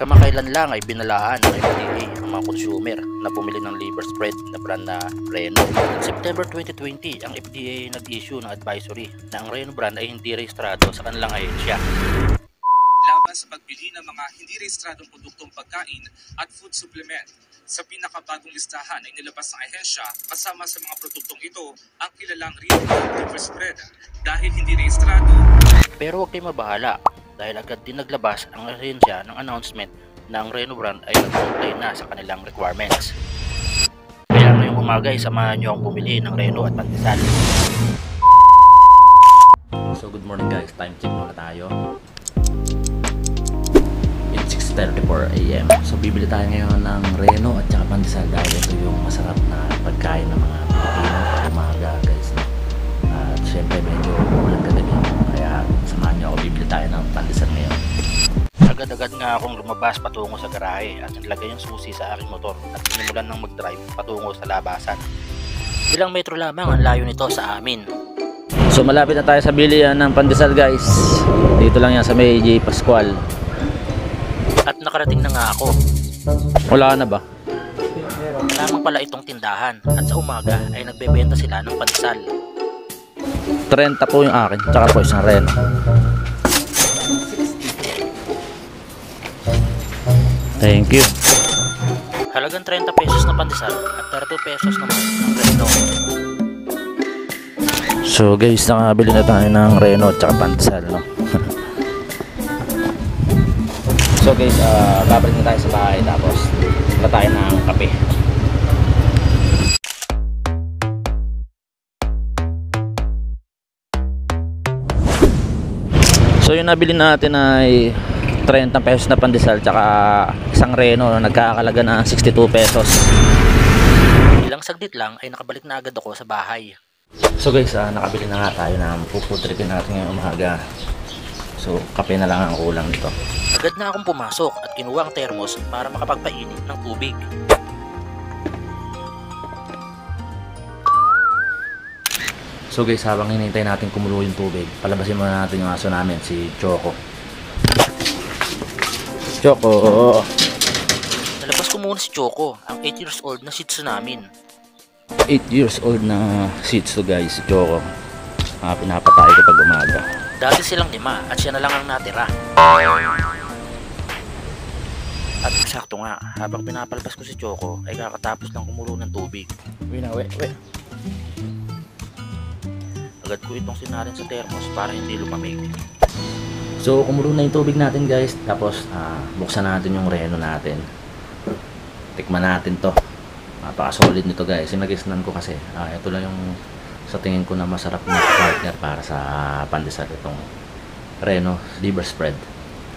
Kamakailan lang ay binalaan ng FDA ang mga consumer na bumili ng liver spread na brand na Reno. Noong September 2020, ang FDA nag-issue ng advisory na ang Reno brand ay hindi rehistrado sa kanilang ahensya. Laban sa pagbili ng mga hindi rehistradong produktong pagkain at food supplement. Sa pinakabagong listahan ay nilabas ng ahensya kasama sa mga produktong ito ang kilalang Reno liver spread dahil hindi rehistrado. Pero huwag kayo mabahala dahil agad din naglabas ang ahensya ng announcement na ang Reno brand ay nag-comply na sa kanilang requirements. Kaya ngayong umaga ay samahan nyo ang bumili ng Reno at Pandesal. So good morning guys, time check muna tayo. It's 6:34 AM. So bibili tayo ngayon ng Reno at saka Pandesal dahil ito yung masarap na pagkain ng mga Pilipino sa umaga guys. At syempre medyo walang kagabi, kaya samahan nyo ako, bibili tayo ng Pandesal ngayon. Agad-agad nga akong lumabas patungo sa garahe at nilagay yung susi sa aking motor at sinimulan ng mag-drive patungo sa labasan. Ilang metro lamang ang layo nito sa amin. So malapit na tayo sa bilihan ng Pandesal guys. Dito lang yan sa may J. Pascual. At nakarating na nga ako. Wala na ba? Lamang pala itong tindahan at sa umaga ay nagbebenta sila ng pandesal. 30 po yung akin, tsaka po isang Reno. Thank you. Halagang 30 pesos na pandesal at 32 pesos naman ng Reno. So guys, nakabili na tayo ng Reno at tsaka Pandesal, no? So guys, babalik na tayo sa bahay tapos wala tayo ng kape. So yung nabili natin ay 30 pesos na Pandesal tsaka isang Reno, nagkakalaga na 62 pesos. Ilang saglit lang ay nakabalik na agad ako sa bahay. So guys, nakabili na nga tayo ng puputrikin natin ngayong umaga. So kape na lang ang kulang nito. Agad na akong pumasok at kinuha ang termos para makapagpainit ng tubig. So guys, habang hinihintay natin kumulo yung tubig, palabasin muna natin yung aso namin, si Choco. Choco! Nalabas ko muna si Choco, ang 8 years old na Shih Tzu namin. 8 years old na Shih Tzu guys, si Choco. Pinapatay ko pag umaga. Dati silang 5 at siya na lang ang natira. At eksakto nga, habang pinapalabas ko si Choco ay kakatapos lang kumulo ng tubig. Uwi na, uwi. Agad ko itong sinalin sa termos para hindi lumamig. So kumulo na yung tubig natin guys, tapos buksan natin yung Reno natin. Tikman natin to. Napaka-solid nito guys. Sinagisnan ko kasi ito lang yung sa tingin ko na masarap na partner para sa Pandesal, itong Reno liver spread.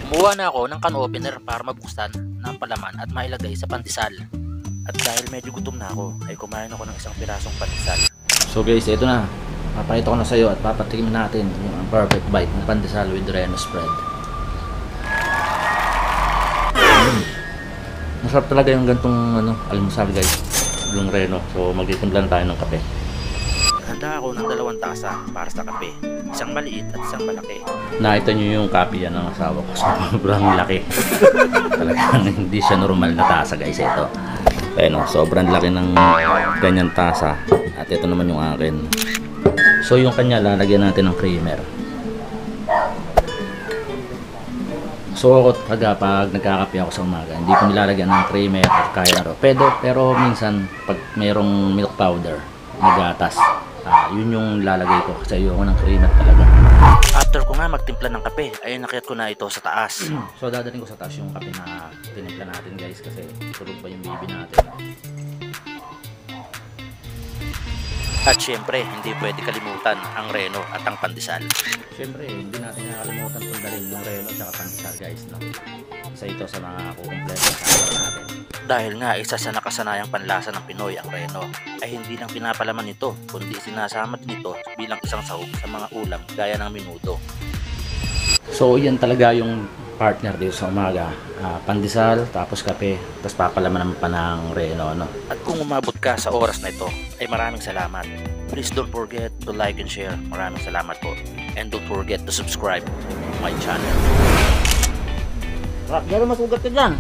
Kumuha na ako ng can opener para mabuksan ng palaman at mailagay sa pandesal. At dahil medyo gutom na ako ay kumain ako ng isang pirasong pandesal. So guys, ito na. Papakita ko na sa iyo at papatikim natin yung perfect bite ng Pandesal with Reno spread. Masarap talaga yung gantong almusal guys, yung Reno. So magtitimpla tayo ng kape. Handa ako ng 2 tasa para sa kape, isang maliit at isang malaki. Nakita nyo yung copy yan ng asawa ko, sobrang laki. Talagang hindi siya normal na tasa guys ito. Ayun, sobrang laki ng ganyan tasa. At ito naman yung akin. So yung kanya lalagyan natin ng creamer. So ako pag nagkakape ako sa umaga, hindi ko nilalagyan ng creamer at kaya na pero minsan pag mayroong milk powder na gatas, yun yung lalagay ko kasi ayoko ng creamer talaga. After ko nga magtimpla ng kape ay nakit ko na ito sa taas. So dadaling ko sa taas yung kape na tinimpla natin guys kasi tulog pa yung baby natin. At syempre, hindi pwede kalimutan ang Reno at ang Pandesal. Syempre, hindi natin nakalimutan tundalin yung Reno at Pandesal guys, no? Isa ito sa mga kukumpleto sa natin. Dahil nga isa sa nakasanayang panlasa ng Pinoy ang Reno, ay hindi lang pinapalaman ito, kundi sinasama din ito bilang isang sahog sa mga ulam gaya ng menudo. So yan talaga yung partner dito sa umaga, Pandesal, tapos kape, tapos papalaman naman pa ng Reno, no? At kung umabot ka sa oras na ito, ay maraming salamat. Please don't forget to like and share. Maraming salamat po. And don't forget to subscribe to my channel. Rock, gano'n masugat ka dyan.